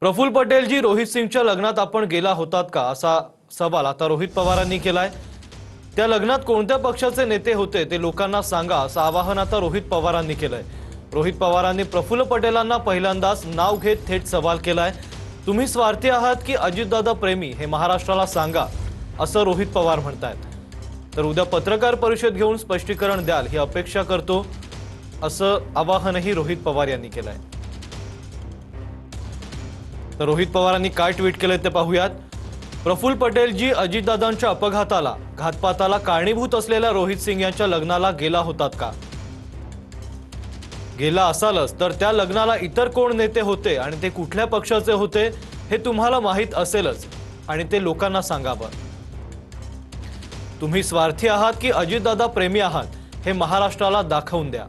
प्रफुल्ल पटेलजी रोहित सिंगच्या लग्नात आपण गेला होतात का असा सवाल आता रोहित पवारांनी केलाय। त्या लग्नात कोणत्या पक्षाचे नेते होते ते लोकांना सांगा असं आवाहन आता रोहित पवारांनी केलंय। रोहित पवारांनी प्रफुल्ल पटेलांना पहिल्यांदाच नाव घेत थेट सवाल केलाय। तुम्ही स्वार्थी आहात की अजितदादा प्रेमी हे महाराष्ट्राला सांगा असं रोहित पवार म्हणतायत। तर उद्या पत्रकार परिषद घेऊन स्पष्टीकरण द्याल ही अपेक्षा करतो असं आवाहनही रोहित पवार यांनी केलंय। तर रोहित पवारांनी काय ट्विट केले ते पाहूयात। प्रफुल्ल पटेलजी अजितदादांच्या अपघाताला घातपाताला कारणीभूत असलेल्या रोहित सिंग यांच्या लग्नाला गेला होतात का? गेला असालच तर त्या लग्नाला इतर कोण नेते होते आणि ते कुठल्या पक्षाचे होते हे तुम्हाला माहित असेलच आणि ते लोकांना सांगावं। तुम्ही स्वार्थी आहात की अजितदादा प्रेमी आहात हे महाराष्ट्राला दाखवून द्या।